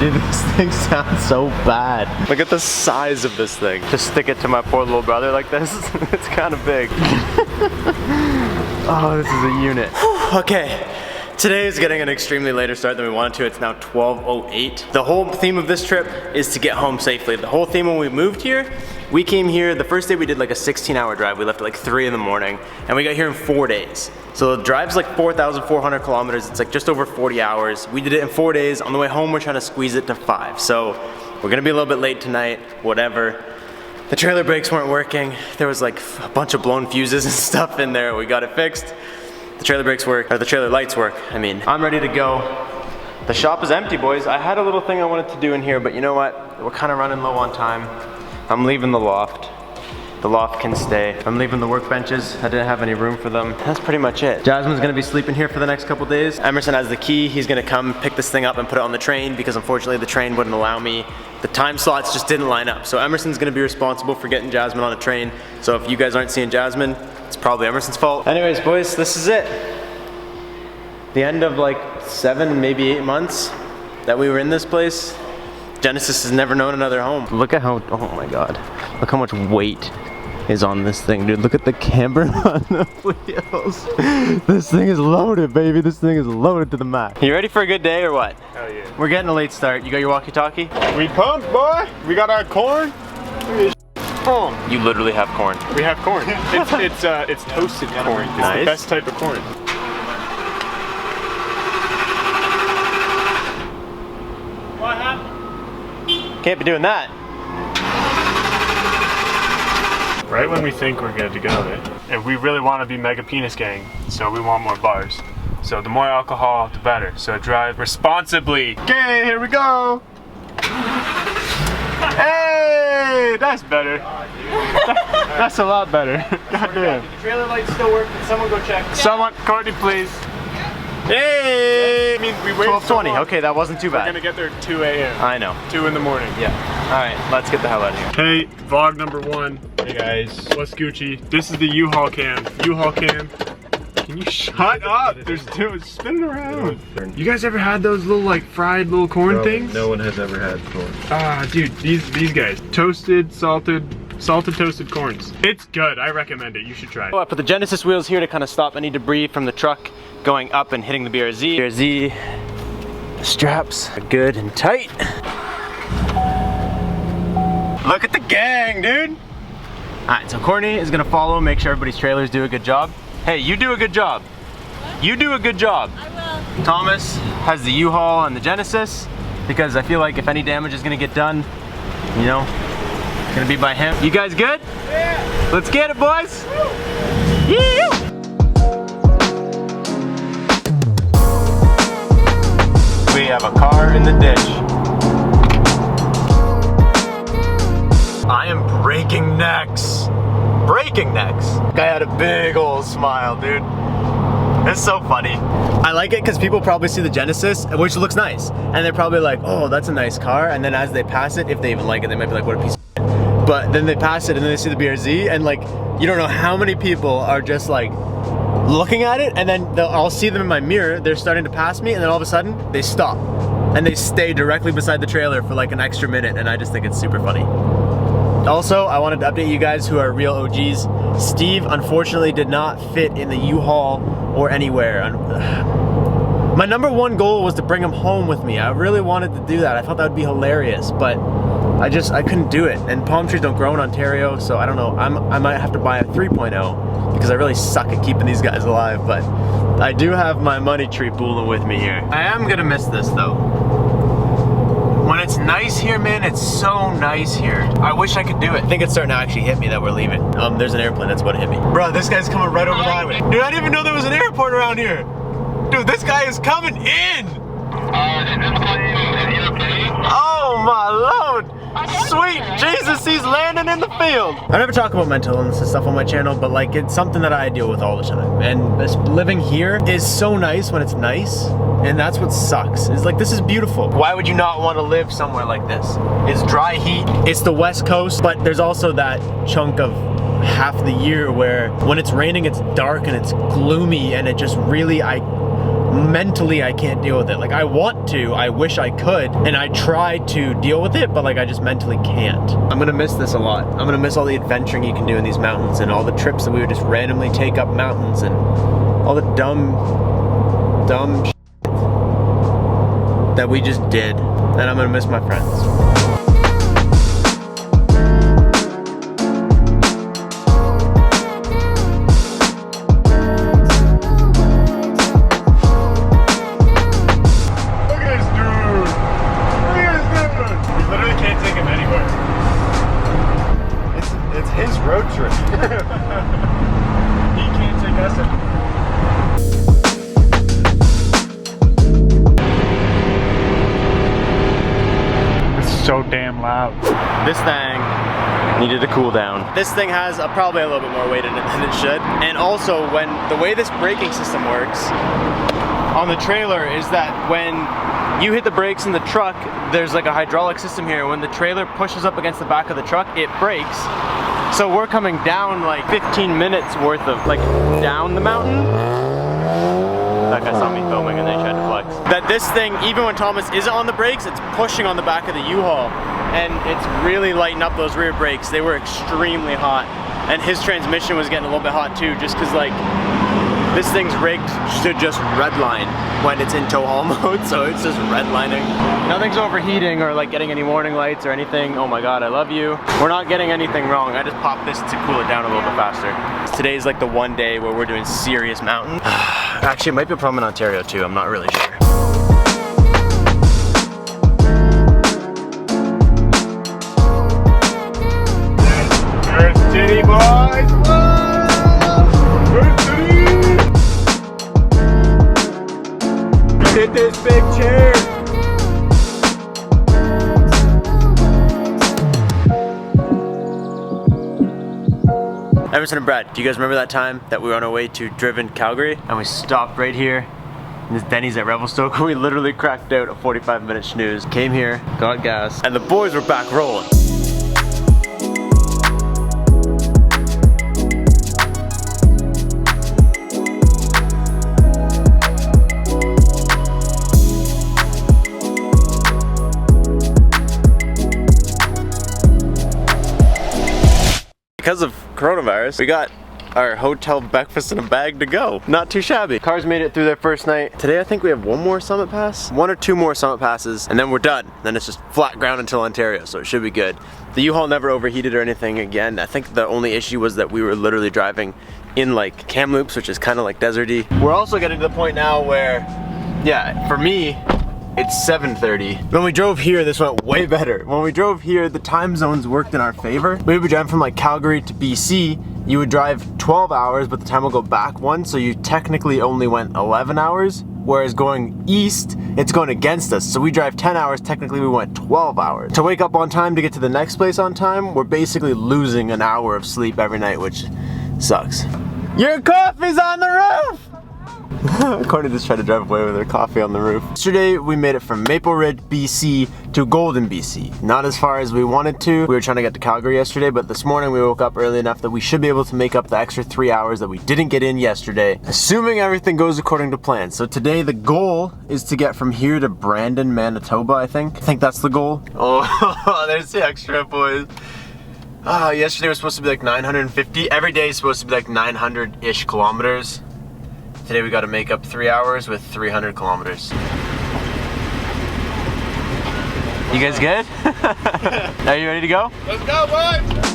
Dude, this thing sounds so bad. Look at the size of this thing. Just stick it to my poor little brother like this. It's kind of big. Oh, this is a unit. Okay. Today is getting an extremely later start than we wanted to. It's now 12:08. The whole theme of this trip is to get home safely. The whole theme when we moved here, we came here, the first day we did like a 16-hour drive. We left at like 3 in the morning and we got here in 4 days. So the drive's like 4,400 kilometers. It's like just over 40 hours. We did it in 4 days. On the way home, we're trying to squeeze it to 5. So we're gonna be a little bit late tonight, whatever. The trailer brakes weren't working. There was like a bunch of blown fuses and stuff in there. We got it fixed. The trailer brakes work, or the trailer lights work, I mean. I'm ready to go. The shop is empty, boys. I had a little thing I wanted to do in here, but you know what? We're kind of running low on time. I'm leaving the loft. The loft can stay. I'm leaving the workbenches. I didn't have any room for them. That's pretty much it. Jasmine's gonna be sleeping here for the next couple days. Emerson has the key. He's gonna come pick this thing up and put it on the train because unfortunately the train wouldn't allow me. The time slots just didn't line up. So Emerson's gonna be responsible for getting Jasmine on a train. So if you guys aren't seeing Jasmine, it's probably Emerson's fault. Anyways, boys, this is it. The end of like 7, maybe 8 months that we were in this place. Genesis has never known another home. Look at how, oh my God. Look how much weight is on this thing, dude. Look at the camber on the wheels. This thing is loaded, baby. This thing is loaded to the max. You ready for a good day or what? Hell yeah. We're getting a late start. You got your walkie-talkie? We pumped, boy. We got our corn. Oh, you literally have corn. We have corn. It's toasted corn. It's nice. The best type of corn. What happened? Can't be doing that. Right when we think we're good to go, if we really want to be mega penis gang, so we want more bars. So the more alcohol, the better. So drive responsibly. Okay, here we go. Hey, that's better. That's a lot better. Goddamn. The trailer lights still work. Can someone go check? Someone, Courtney, please. Hey! I mean, we waited 12:20. So okay, that wasn't too bad. We're gonna get there at 2 a.m. I know. 2 in the morning. Yeah. All right, let's get the hell out of here. Hey, vlog number 1. Hey guys, what's Gucci? This is the U-Haul cam. U-Haul cam. Can you shut up? There's two spinning around. You guys ever had those little like fried little corn things? No one has ever had corn. Ah, dude, these guys. Toasted, salted toasted corns. It's good. I recommend it. You should try it. I put the Genesis wheels here to kind of stop any debris from the truck going up and hitting the BRZ. BRZ, the straps are good and tight. Look at the gang, dude. All right, so Courtney is gonna follow, make sure everybody's trailers do a good job. Hey, you do a good job. What? You do a good job. I will. Thomas has the U-Haul and the Genesis because I feel like if any damage is gonna get done, you know, it's gonna be by him. You guys good? Yeah. Let's get it, boys. Yeah. We have a car in the ditch. I am breaking necks. Breaking necks. Guy had a big old smile, dude. It's so funny. I like it because people probably see the Genesis, which looks nice, and they're probably like, oh, that's a nice car, and then as they pass it, if they even like it, they might be like, what a piece of shit. But then they pass it and then they see the BRZ, and like, you don't know how many people are just like looking at it, and then I'll see them in my mirror, they're starting to pass me, and then all of a sudden, they stop. And they stay directly beside the trailer for like an extra minute, and I just think it's super funny. Also, I wanted to update you guys who are real OGs. Steve unfortunately did not fit in the U-Haul or anywhere. My number 1 goal was to bring him home with me. I really wanted to do that. I thought that would be hilarious, but I couldn't do it. And palm trees don't grow in Ontario, so I don't know. I might have to buy a 3.0 because I really suck at keeping these guys alive, but I do have my money tree pooling with me here. I am gonna miss this though. When it's nice here, man, it's so nice here. I wish I could do it. I think it's starting to actually hit me that we're leaving. There's an airplane that's about to hit me. Bro, this guy's coming right over the highway. Dude, I didn't even know there was an airport around here. Dude, this guy is coming in. Oh my Lord. Sweet Jesus, he's landing in the field. I never talk about mental illness and stuff on my channel, but like it's something that I deal with all the time. And this living here is so nice when it's nice, and that's what sucks. It's like, this is beautiful. Why would you not want to live somewhere like this? It's dry heat, it's the West Coast, but there's also that chunk of half the year where when it's raining, it's dark and it's gloomy, and it just really, mentally I can't deal with it. Like I want to, I wish I could, and I try to deal with it, but like I just mentally can't. I'm gonna miss this a lot. I'm gonna miss all the adventuring you can do in these mountains and all the trips that we would just randomly take up mountains and all the dumb shit that we just did. And I'm gonna miss my friends. Road trip. He can't take us anywhere. It's so damn loud. This thing needed to cool down. This thing has probably a little bit more weight in it than it should. And also, when the way this braking system works on the trailer is that when you hit the brakes in the truck, there's like a hydraulic system here. When the trailer pushes up against the back of the truck, it brakes. So we're coming down like 15 minutes worth of like down the mountain. That guy saw me filming and they tried to flex. That this thing, even when Thomas isn't on the brakes, it's pushing on the back of the U-Haul. And it's really lighting up those rear brakes. They were extremely hot. And his transmission was getting a little bit hot too, just cause like, this thing's rigged to just redline when it's in tow haul mode, so it's just redlining. Nothing's overheating or like getting any warning lights or anything. Oh my God, I love you. We're not getting anything wrong. I just popped this to cool it down a little bit faster. Today's like the one day where we're doing serious mountain. Actually, it might be a problem in Ontario too. I'm not really sure. There's City Boys! Hit this big chair! Emerson and Brad, do you guys remember that time that we were on our way to Driven, Calgary? And we stopped right here in this Denny's at Revelstoke. We literally cracked out a 45-minute snooze. Came here, got gas, and the boys were back rolling. Because of coronavirus, we got our hotel breakfast in a bag to go. Not too shabby. Cars made it through their first night. Today I think we have one more summit pass, one or two more summit passes, and then we're done. Then it's just flat ground until Ontario, so it should be good. The U-Haul never overheated or anything again. I think the only issue was that we were literally driving in like Kamloops, which is kind of like deserty. We're also getting to the point now where, yeah, for me, it's 7:30. When we drove here, this went way better. When we drove here, the time zones worked in our favor. We would be driving from like Calgary to BC. You would drive 12 hours, but the time will go back one, so you technically only went 11 hours. Whereas going east, it's going against us. So we drive 10 hours, technically we went 12 hours. To wake up on time to get to the next place on time, we're basically losing an hour of sleep every night, which sucks. Your coffee's on the roof! Courtney just tried to drive away with her coffee on the roof. Yesterday we made it from Maple Ridge, BC to Golden, BC. Not as far as we wanted to. We were trying to get to Calgary yesterday, but this morning we woke up early enough that we should be able to make up the extra 3 hours that we didn't get in yesterday, assuming everything goes according to plan. So today the goal is to get from here to Brandon, Manitoba, I think. I think that's the goal. Oh, there's the extra, boys. Yesterday was supposed to be like 950. Every day is supposed to be like 900-ish kilometers. Today we got to make up 3 hours with 300 kilometers. You guys good? Are you ready to go? Let's go, boys!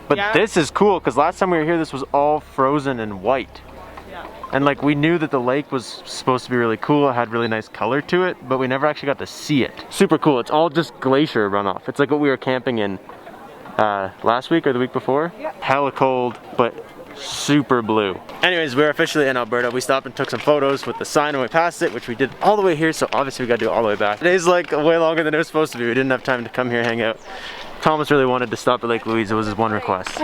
But yeah, this is cool because last time we were here, this was all frozen and white. Yeah. And like we knew that the lake was supposed to be really cool, it had really nice color to it, but we never actually got to see it. Super cool, it's all just glacier runoff. It's like what we were camping in last week or the week before. Yeah. Hella cold, but super blue. Anyways, we're officially in Alberta. We stopped and took some photos with the sign when we passed it, which we did all the way here, so obviously we gotta do it all the way back. Today's like way longer than it was supposed to be. We didn't have time to come here and hang out. Thomas really wanted to stop at Lake Louise. It was his one request.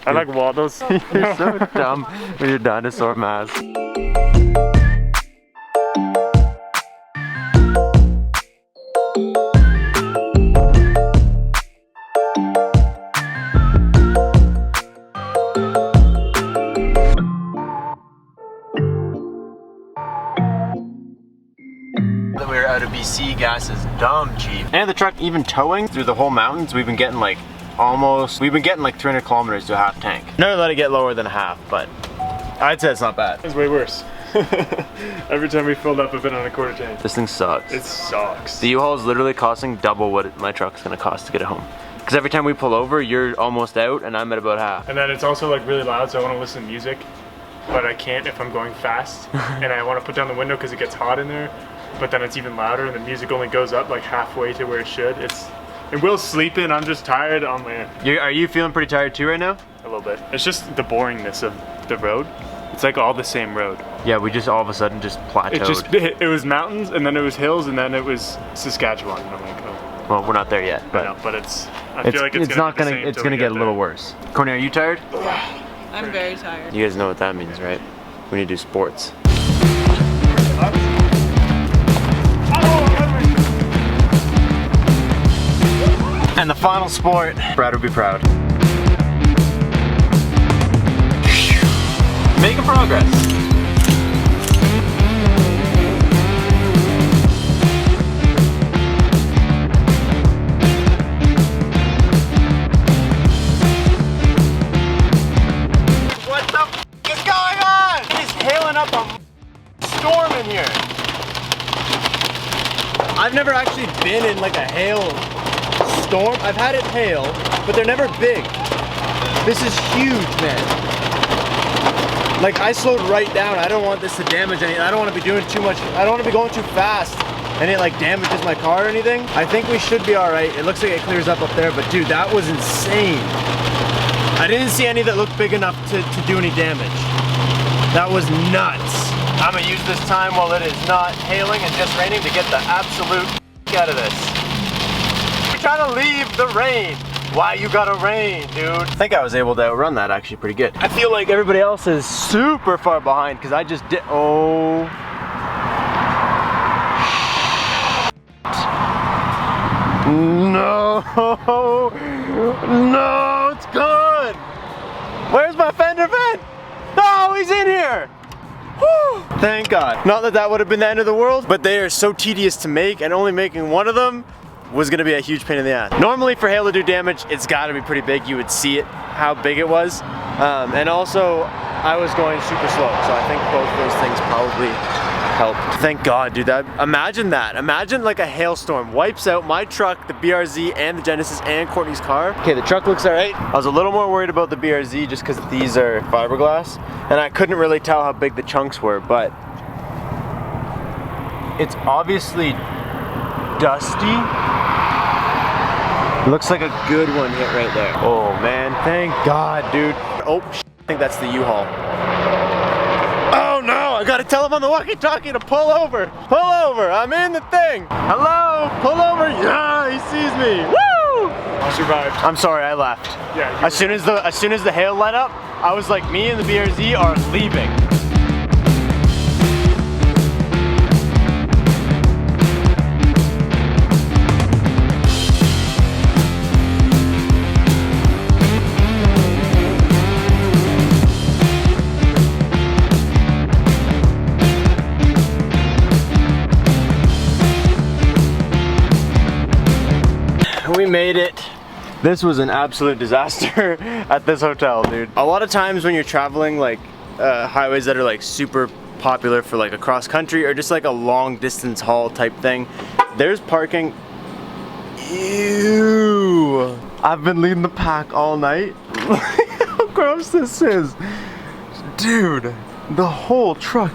I like waddles. You're so dumb with your dinosaur mask. That we're out of BC, gas is dumb cheap. And the truck even towing through the whole mountains, we've been getting like 300 kilometers to a half tank. Never let it get lower than a half, but I'd say it's not bad. It's way worse. Every time we filled up, I've been on a quarter tank. This thing sucks. It sucks. The U-Haul is literally costing double what my truck's gonna cost to get it home. Because every time we pull over, you're almost out and I'm at about half. And then it's also like really loud, so I want to listen to music, but I can't if I'm going fast. And I want to put down the window because it gets hot in there, but then it's even louder and the music only goes up like halfway to where it should. And Will's sleeping, I'm just tired. Oh man. Are you feeling pretty tired too right now? A little bit. It's just the boringness of the road. It's like all the same road. Yeah, we just all of a sudden just plateaued. It was mountains, and then it was hills, and then it was Saskatchewan. And I'm like, oh. Well, we're not there yet, but I know, but I feel like it's gonna get a little worse. Courtney, are you tired? I'm very tired. You guys know what that means, right? We need to do sports. And the final sport, Brad would be proud. Making progress. What the f is going on? He's hailing up a storm in here. I've never actually been in like a hail storm. I've had it hail, but they're never big. This is huge, man. Like I slowed right down. I don't want this to damage anything. I don't want to be doing too much. I don't want to be going too fast and it like damages my car or anything. I think we should be all right. It looks like it clears up there, but dude, that was insane. I didn't see any that looked big enough to do any damage. That was nuts. I'm gonna use this time while it is not hailing and just raining to get the absolute out of this. We're trying to leave the rain. Why you gotta rain, dude? I think I was able to outrun that actually pretty good. I feel like everybody else is super far behind because I just did. Oh. No. No, it's gone. Where's my fender vent? No, he's in here. Whew. Thank God. Not that that would have been the end of the world, but they are so tedious to make, and only making one of them was gonna be a huge pain in the ass. Normally for hail to do damage, it's gotta be pretty big. You would see it, how big it was. And also, I was going super slow, so I think both those things probably helped. Thank God, dude. Imagine that. Imagine like a hailstorm wipes out my truck, the BRZ, and the Genesis, and Courtney's car. Okay, the truck looks all right. I was a little more worried about the BRZ just because these are fiberglass, and I couldn't really tell how big the chunks were, but it's obviously dusty. Looks like a good one hit right there. Oh man, thank God, dude. Oh, I think that's the U-Haul. Oh no, I gotta tell him on the walkie-talkie to pull over. Pull over, I'm in the thing. Hello, pull over. Yeah, he sees me. Woo! I survived. I'm sorry, I left. Yeah. As soon as the hail let up, I was like, me and the BRZ are leaving. We made it. This was an absolute disaster at this hotel, dude. A lot of times when you're traveling like highways that are like super popular for like a cross country or just like a long distance haul type thing, there's parking. Ew. I've been leading the pack all night. Look how gross this is. Dude, the whole truck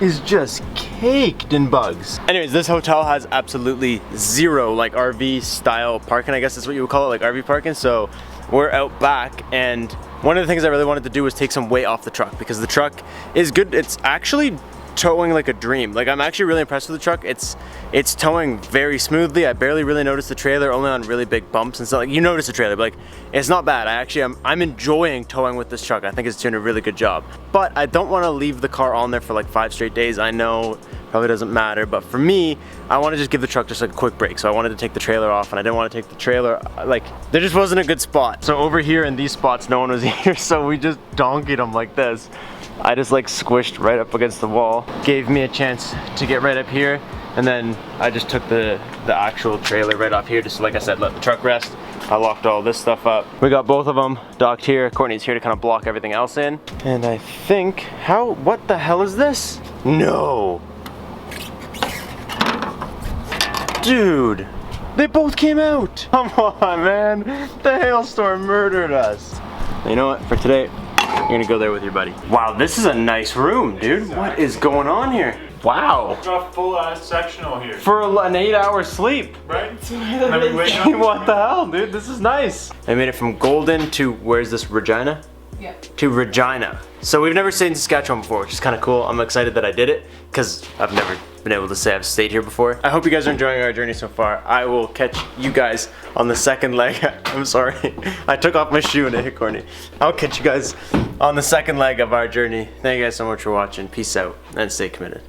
is just caked in bugs. Anyways, this hotel has absolutely zero like RV style parking, I guess that's what you would call it, like RV parking. So we're out back, and one of the things I really wanted to do was take some weight off the truck because the truck is good. It's actually towing like a dream. Like, I'm actually really impressed with the truck. It's towing very smoothly. I barely really noticed the trailer, only on really big bumps and stuff. Like, you notice the trailer, but like, it's not bad. I'm enjoying towing with this truck. I think it's doing a really good job. But I don't want to leave the car on there for like 5 straight days. I know probably doesn't matter, but for me, I want to just give the truck just like a quick break. So I wanted to take the trailer off, and I didn't want to take the trailer, like, there just wasn't a good spot. So over here in these spots, no one was here, so we just donkeyed them like this. I just like squished right up against the wall. Gave me a chance to get right up here, and then I just took the actual trailer right off here, just like I said, let the truck rest. I locked all this stuff up. We got both of them docked here. Courtney's here to kind of block everything else in. And I think, what the hell is this? No. Dude, they both came out. Come on, man. The hailstorm murdered us. You know what, for today, you're gonna go there with your buddy. Wow, this is a nice room, dude. What is going on here? Wow. Got full ass sectional here. For an 8-hour sleep. Right? What the hell, dude? This is nice. I made it from Golden to, where's this, Regina? Yeah. To Regina. So we've never stayed in Saskatchewan before, which is kind of cool. I'm excited that I did it, because I've never been able to say I've stayed here before. I hope you guys are enjoying our journey so far. I will catch you guys on the second leg. I'm sorry. I took off my shoe and it hit Courtney. I'll catch you guys on the second leg of our journey. Thank you guys so much for watching. Peace out and stay committed.